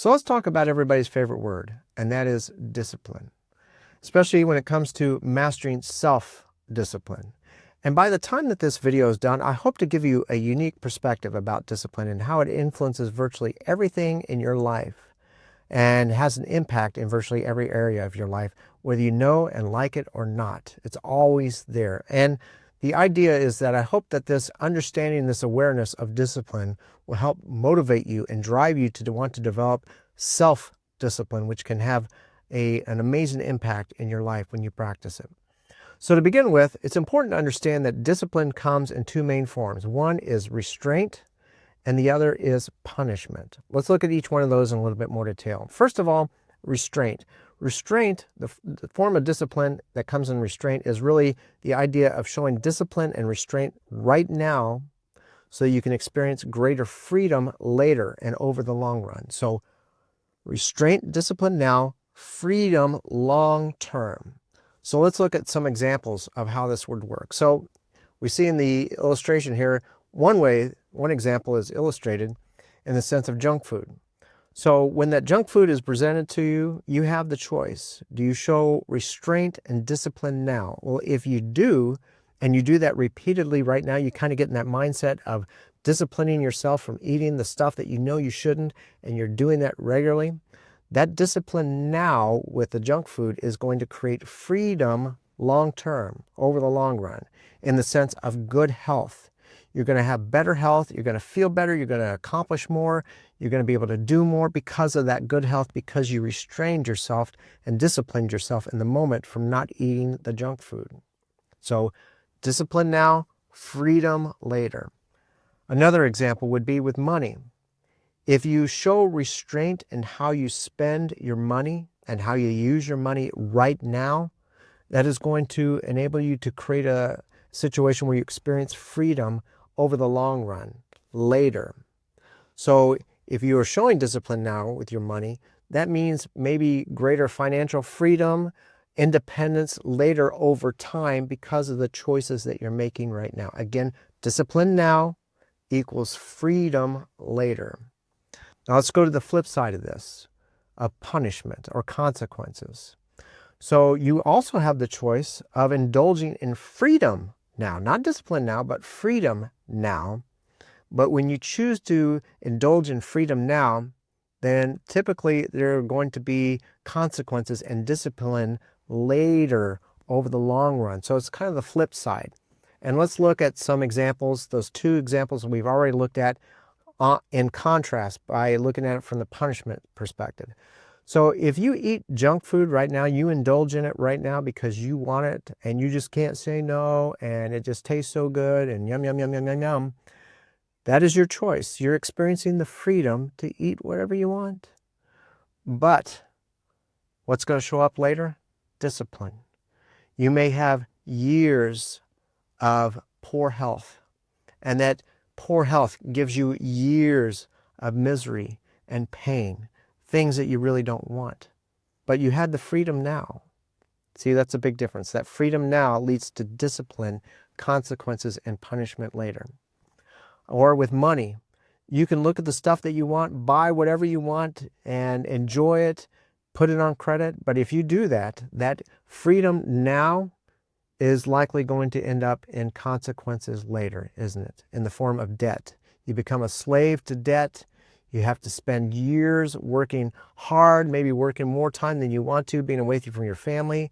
So let's talk about everybody's favorite word, and that is discipline, especially when it comes to mastering self-discipline. And by the time that this video is done, I hope to give you a unique perspective about discipline and how it influences virtually everything in your life and has an impact in virtually every area of your life, whether you know and like it or not. It's always there. And the idea is that I hope that this understanding, this awareness of discipline will help motivate you and drive you to want to develop self-discipline, which can have an amazing impact in your life when you practice it. So to begin with, it's important to understand that discipline comes in two main forms. One is restraint, and the other is punishment. Let's look at each one of those in a little bit more detail. First of all, restraint. Restraint, the form of discipline that comes in restraint, is really the idea of showing discipline and restraint right now so you can experience greater freedom later and over the long run. So restraint, discipline now, freedom long term. So let's look at some examples of how this would work. So we see in the illustration here, one example is illustrated in the sense of junk food. So when that junk food is presented to you, you have the choice. Do you show restraint and discipline now? Well, if you do, and you do that repeatedly right now, you kind of get in that mindset of disciplining yourself from eating the stuff that you know you shouldn't, and you're doing that regularly. That discipline now with the junk food is going to create freedom long term, over the long run, in the sense of good health. You're going to have better health, you're going to feel better, you're going to accomplish more, you're going to be able to do more because of that good health, because you restrained yourself and disciplined yourself in the moment from not eating the junk food. So discipline now, freedom later. Another example would be with money. If you show restraint in how you spend your money and how you use your money right now, that is going to enable you to create a situation where you experience freedom over the long run, later. So if you are showing discipline now with your money, that means maybe greater financial freedom, independence later over time because of the choices that you're making right now. Again, discipline now equals freedom later. Now let's go to the flip side of this, of punishment or consequences. So you also have the choice of indulging in freedom now, not discipline now, but freedom now. But when you choose to indulge in freedom now, then typically there are going to be consequences and discipline later over the long run. So it's kind of the flip side. And let's look at some examples, those two examples we've already looked at, in contrast by looking at it from the punishment perspective. So if you eat junk food right now, you indulge in it right now because you want it and you just can't say no and it just tastes so good and yum, yum, yum, yum, yum, yum. That is your choice. You're experiencing the freedom to eat whatever you want. But what's going to show up later? Discipline. You may have years of poor health, and that poor health gives you years of misery and pain, things that you really don't want. But you had the freedom now. See, that's a big difference. That freedom now leads to discipline, consequences, and punishment later. Or with money, you can look at the stuff that you want, buy whatever you want, and enjoy it, put it on credit. But if you do that, that freedom now is likely going to end up in consequences later, isn't it? In the form of debt. You become a slave to debt. You have to spend years working hard, maybe working more time than you want to, being away from your family,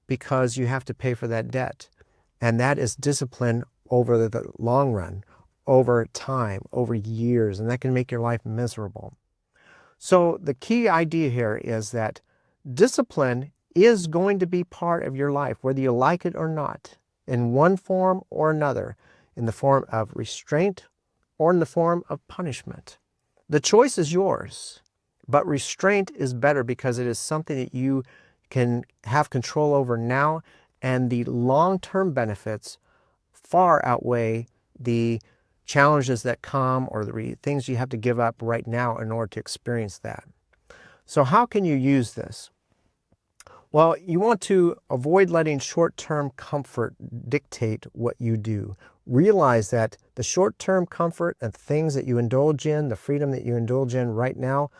because you have to pay for that debt. And that is discipline over the long run, over time, over years, and that can make your life miserable. So the key idea here is that discipline is going to be part of your life, whether you like it or not, in one form or another, in the form of restraint or in the form of punishment. The choice is yours, but restraint is better because it is something that you can have control over now, and the long-term benefits far outweigh the challenges that come or the things you have to give up right now in order to experience that. So how can you use this? Well, you want to avoid letting short-term comfort dictate what you do. Realize that the short-term comfort and things that you indulge in, the freedom that you indulge in right now,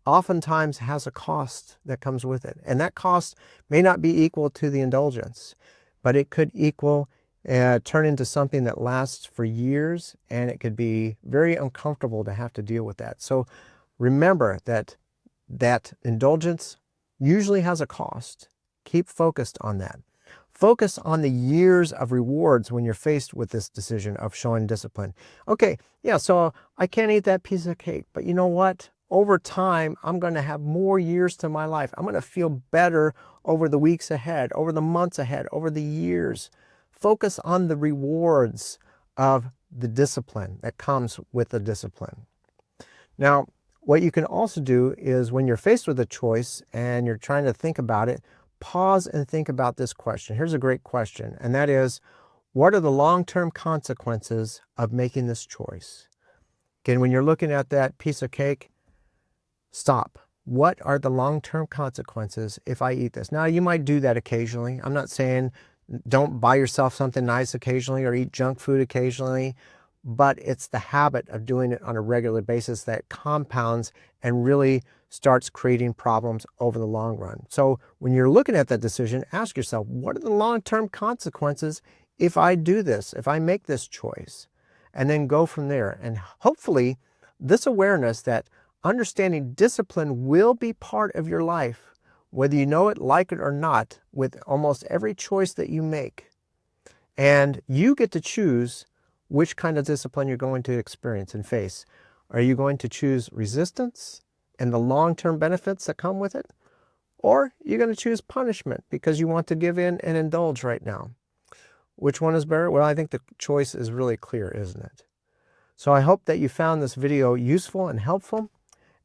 oftentimes has a cost that comes with it. And that cost may not be equal to the indulgence, but it could turn into something that lasts for years, and it could be very uncomfortable to have to deal with that. So remember that indulgence usually has a cost. Keep focused on that. Focus on the years of rewards when you're faced with this decision of showing discipline. Okay, yeah, so I can't eat that piece of cake, but you know what? Over time, I'm going to have more years to my life. I'm going to feel better over the weeks ahead, over the months ahead, over the years. Focus on the rewards of the discipline that comes with the discipline. Now, what you can also do is when you're faced with a choice and you're trying to think about it, pause and think about this question. Here's a great question, and that is, what are the long-term consequences of making this choice? Again, when you're looking at that piece of cake, stop. What are the long-term consequences if I eat this? Now, you might do that occasionally. I'm not saying don't buy yourself something nice occasionally or eat junk food occasionally, but it's the habit of doing it on a regular basis that compounds and really starts creating problems over the long run. So when you're looking at that decision, ask yourself, what are the long-term consequences if I do this, if I make this choice? And then go from there. And hopefully this awareness that understanding discipline will be part of your life, whether you know it, like it or not, with almost every choice that you make. And you get to choose which kind of discipline you're going to experience and face. Are you going to choose resistance and the long-term benefits that come with it? Or you're going to choose punishment because you want to give in and indulge right now. Which one is better? Well, I think the choice is really clear, isn't it? So I hope that you found this video useful and helpful,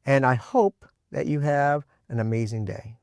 and I hope that you have an amazing day.